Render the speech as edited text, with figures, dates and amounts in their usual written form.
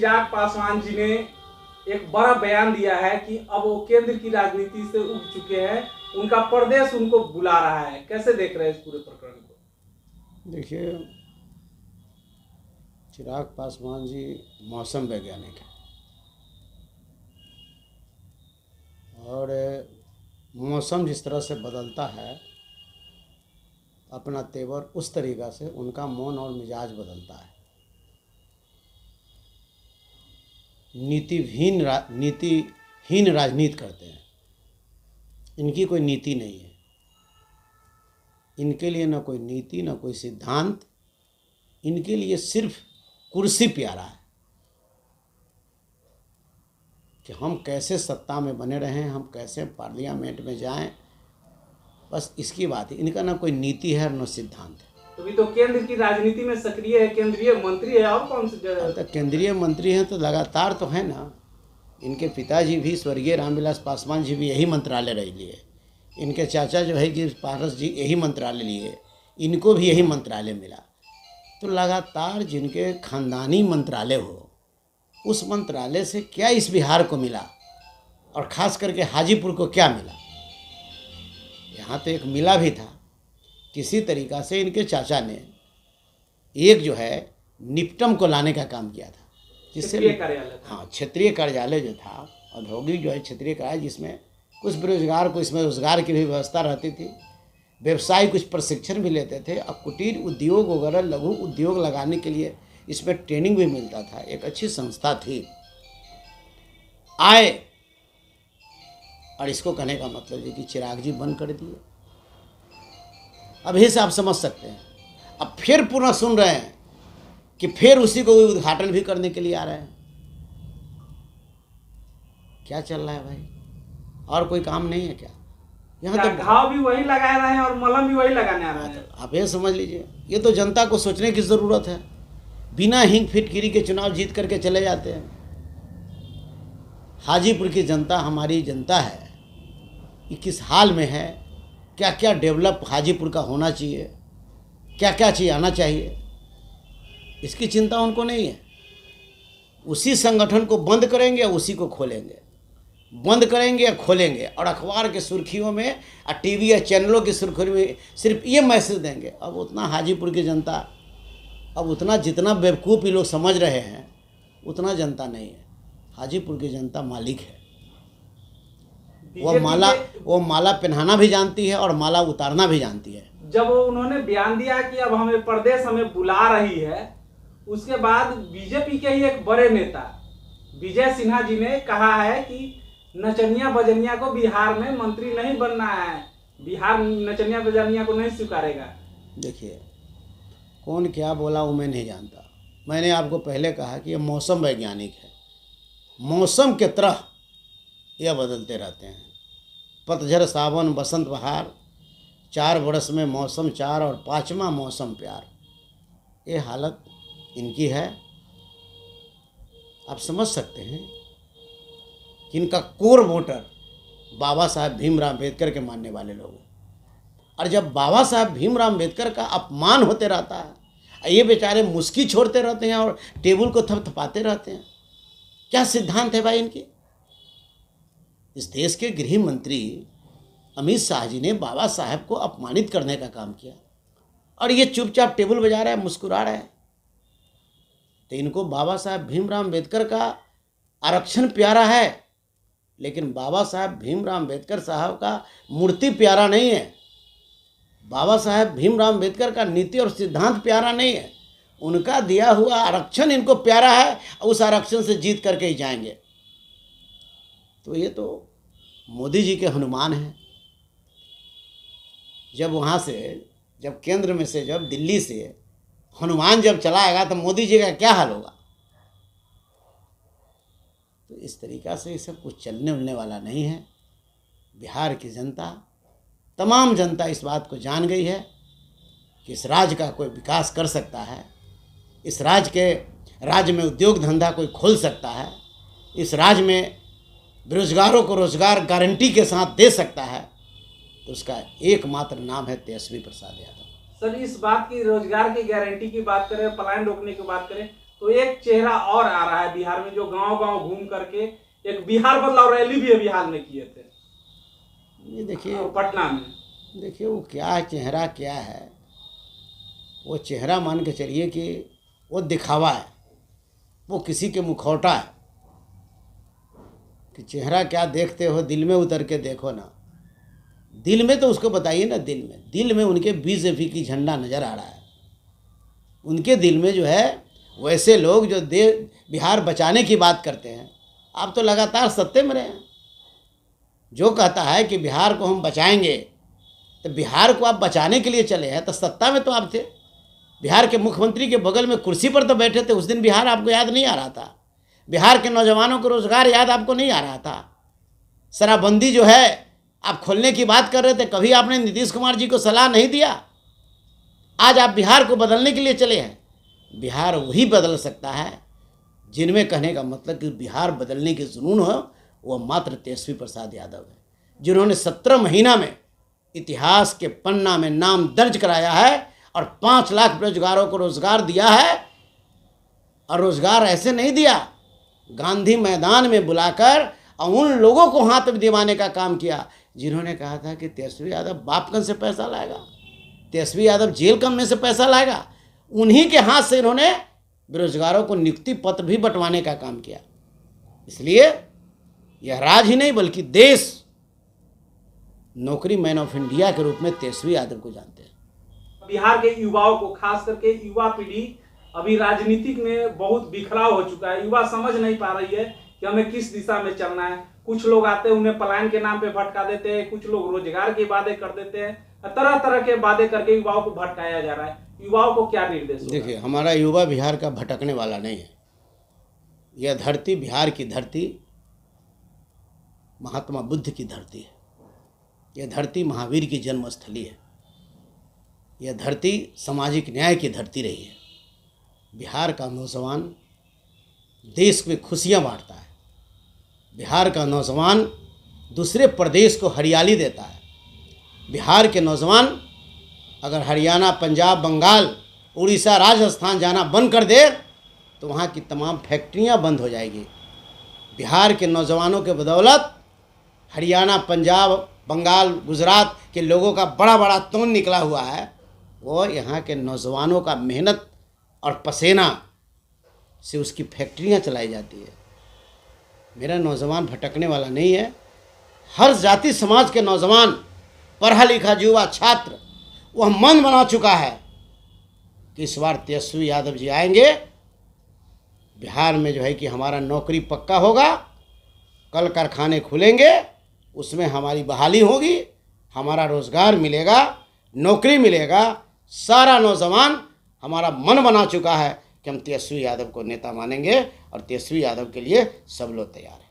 चिराग पासवान जी ने एक बड़ा बयान दिया है कि अब वो केंद्र की राजनीति से उब चुके हैं, उनका प्रदेश उनको बुला रहा है। कैसे देख रहे हैं इस पूरे प्रकरण को? देखिए, चिराग पासवान जी मौसम वैज्ञानिक हैं और मौसम जिस तरह से बदलता है अपना तेवर उस तरीक़ा से उनका मौन और मिजाज बदलता है। नीतिहीन राजनीति करते हैं। इनकी कोई नीति नहीं है। इनके लिए न कोई नीति न कोई सिद्धांत। इनके लिए सिर्फ कुर्सी प्यारा है कि हम कैसे सत्ता में बने रहें, हम कैसे पार्लियामेंट में जाएं, बस इसकी बात है। इनका ना कोई नीति है न सिद्धांत है। तो भी तो केंद्र की राजनीति में सक्रिय है, केंद्रीय मंत्री है, और कौन सी जगह? तो केंद्रीय मंत्री हैं तो लगातार तो है ना। इनके पिताजी भी स्वर्गीय रामविलास पासवान जी भी यही मंत्रालय रह लिए। इनके चाचा जो है कि पारस जी यही मंत्रालय लिए, इनको भी यही मंत्रालय मिला। तो लगातार जिनके खानदानी मंत्रालय हो, उस मंत्रालय से क्या इस बिहार को मिला और ख़ास करके हाजीपुर को क्या मिला? यहाँ तो एक मिला भी था। किसी तरीक़ा से इनके चाचा ने एक जो है निपटम को लाने का काम किया था, जिससे क्षेत्रीय कार्यालय जो था, औद्योगिक जो है क्षेत्रीय कार्यालय, जिसमें कुछ बेरोजगार को इसमें रोजगार की भी व्यवस्था रहती थी, व्यवसाय कुछ प्रशिक्षण भी लेते थे, और कुटीर उद्योग वगैरह लघु उद्योग लगाने के लिए इसमें ट्रेनिंग भी मिलता था। एक अच्छी संस्था थी। आए और इसको कहने का मतलब है कि चिराग जी बंद कर दिए। अभी से आप समझ सकते हैं। अब फिर पुनः सुन रहे हैं कि फिर उसी को उद्घाटन भी करने के लिए आ रहे हैं। क्या चल रहा है भाई? और कोई काम नहीं है क्या? यहाँ तो घाव भी वही लगा रहे हैं और मलहम भी वही लगाने आ रहे हैं। आप ये समझ लीजिए, ये तो जनता को सोचने की ज़रूरत है। बिना हिंग फिटकिरी के चुनाव जीत करके चले जाते हैं। हाजीपुर की जनता हमारी जनता है, ये किस हाल में है, क्या क्या डेवलप हाजीपुर का होना चाहिए, क्या क्या चीज़ आना चाहिए, इसकी चिंता उनको नहीं है। उसी संगठन को बंद करेंगे, उसी को खोलेंगे, बंद करेंगे या खोलेंगे, और अखबार के सुर्खियों में और टीवी या चैनलों की सुर्खियों में सिर्फ ये मैसेज देंगे। अब उतना हाजीपुर की जनता, अब उतना जितना बेवकूफ़ ये लोग समझ रहे हैं उतना जनता नहीं है। हाजीपुर की जनता मालिक है। वो माला पहनाना भी जानती है और माला उतारना भी जानती है। जब उन्होंने बयान दिया कि अब हमें प्रदेश हमें बुला रही है, उसके बाद बीजेपी के ही एक बड़े नेता विजय सिन्हा जी ने कहा है कि नचनिया बजनिया को बिहार में मंत्री नहीं बनना है, बिहार नचनिया बजनिया को नहीं स्वीकारेगा। देखिए, कौन क्या बोला वो मैं नहीं जानता। मैंने आपको पहले कहा कि ये मौसम वैज्ञानिक है। मौसम के तरह यह बदलते रहते हैं। पतझड़ सावन बसंत बहार, 4 बरस में मौसम 4 और 5वां मौसम प्यार। ये हालत इनकी है। आप समझ सकते हैं कि इनका कोर वोटर बाबा साहब भीमराव अम्बेडकर के मानने वाले लोग हैं। और जब बाबा साहब भीमराव अम्बेडकर का अपमान होते रहता है, ये बेचारे मुस्की छोड़ते रहते हैं और टेबल को थपथपाते रहते हैं। क्या सिद्धांत है भाई इनकी? इस देश के गृह मंत्री अमित शाह जी ने बाबा साहब को अपमानित करने का काम किया और ये चुपचाप टेबल बजा रहा है, मुस्कुरा रहा है। तो इनको बाबा साहब भीमराव अम्बेडकर का आरक्षण प्यारा है, लेकिन बाबा साहब भीमराव अम्बेडकर साहब का मूर्ति प्यारा नहीं है। बाबा साहब भीमराव अम्बेडकर का नीति और सिद्धांत प्यारा नहीं है। उनका दिया हुआ आरक्षण इनको प्यारा है, उस आरक्षण से जीत करके ही जाएंगे। तो ये तो मोदी जी के हनुमान हैं। जब वहाँ से, जब केंद्र में से, जब दिल्ली से हनुमान जब चला आएगा तो मोदी जी का क्या हाल होगा? तो इस तरीक़ा से ये सब कुछ चलने उलने वाला नहीं है। बिहार की जनता, तमाम जनता इस बात को जान गई है कि इस राज्य का कोई विकास कर सकता है, इस राज्य में उद्योग धंधा कोई खोल सकता है, इस राज्य में बेरोजगारों को रोजगार गारंटी के साथ दे सकता है, तो उसका एकमात्र नाम है तेजस्वी प्रसाद यादव। सर, इस बात की, रोजगार की गारंटी की बात करें, पलायन रोकने की बात करें, तो एक चेहरा और आ रहा है बिहार में, जो गांव गांव घूम करके एक बिहार बदलाव रैली भी अभी हाल में किए थे ये देखिए पटना में। देखिए वो क्या चेहरा क्या है, वो चेहरा मान के चलिए कि वो दिखावा है, वो किसी के मुखौटा है कि चेहरा क्या देखते हो, दिल में उतर के देखो ना। दिल में तो उसको बताइए ना, दिल में उनके बीजेपी की झंडा नज़र आ रहा है। उनके दिल में जो है वैसे लोग जो बिहार बचाने की बात करते हैं, आप तो लगातार सत्ते में रहे हैं। जो कहता है कि बिहार को हम बचाएंगे, तो बिहार को आप बचाने के लिए चले हैं, तो सत्ता में तो आप थे, बिहार के मुख्यमंत्री के बगल में कुर्सी पर तो बैठे थे। उस दिन बिहार आपको याद नहीं आ रहा था? बिहार के नौजवानों को रोजगार याद आपको नहीं आ रहा था? शराबबंदी जो है आप खोलने की बात कर रहे थे, कभी आपने नीतीश कुमार जी को सलाह नहीं दिया? आज आप बिहार को बदलने के लिए चले हैं। बिहार वही बदल सकता है जिनमें कहने का मतलब कि बिहार बदलने की जुनून हो, वो मात्र तेजस्वी प्रसाद यादव है, जिन्होंने 17 महीना में इतिहास के पन्ना में नाम दर्ज कराया है और 5 लाख बेरोजगारों को रोजगार दिया है। और रोजगार ऐसे नहीं दिया, गांधी मैदान में बुलाकर और उन लोगों को हाथ में दिवाने का काम किया जिन्होंने कहा था कि तेजस्वी यादव बापकन से पैसा लाएगा, तेजस्वी यादव जेल कम में से पैसा लाएगा। उन्हीं के हाथ से इन्होंने बेरोजगारों को नियुक्ति पत्र भी बंटवाने का काम किया। इसलिए यह राज्य ही नहीं बल्कि देश नौकरी मैन ऑफ इंडिया के रूप में तेजस्वी यादव को जानते हैं। बिहार के युवाओं को, खास करके युवा पीढ़ी अभी राजनीतिक में बहुत बिखराव हो चुका है। युवा समझ नहीं पा रही है कि हमें किस दिशा में चलना है। कुछ लोग आते हैं, उन्हें पलायन के नाम पे भटका देते हैं, कुछ लोग रोजगार के वादे कर देते हैं, तरह तरह के वादे करके युवाओं को भटकाया जा रहा है। युवाओं को क्या निर्देश होगा? देखिए, हमारा युवा बिहार का भटकने वाला नहीं है। यह धरती, बिहार की धरती महात्मा बुद्ध की धरती है। यह धरती महावीर की जन्मस्थली है। यह धरती सामाजिक न्याय की धरती रही है। बिहार का नौजवान देश में खुशियाँ बांटता है। बिहार का नौजवान दूसरे प्रदेश को हरियाली देता है। बिहार के नौजवान अगर हरियाणा, पंजाब, बंगाल, उड़ीसा, राजस्थान जाना बंद कर दे तो वहाँ की तमाम फैक्ट्रियाँ बंद हो जाएगी। बिहार के नौजवानों के बदौलत हरियाणा, पंजाब, बंगाल, गुजरात के लोगों का बड़ा बड़ा तोन निकला हुआ है। वो यहाँ के नौजवानों का मेहनत और पसीना से उसकी फैक्ट्रियाँ चलाई जाती है। मेरा नौजवान भटकने वाला नहीं है। हर जाति समाज के नौजवान, पढ़ा लिखा युवा छात्र वह मन बना चुका है कि इस बार तेजस्वी यादव जी आएंगे, बिहार में जो है कि हमारा नौकरी पक्का होगा, कल कारखाने खुलेंगे, उसमें हमारी बहाली होगी, हमारा रोज़गार मिलेगा, नौकरी मिलेगा। सारा नौजवान हमारा मन बना चुका है कि हम तेजस्वी यादव को नेता मानेंगे और तेजस्वी यादव के लिए सब लोग तैयार हैं।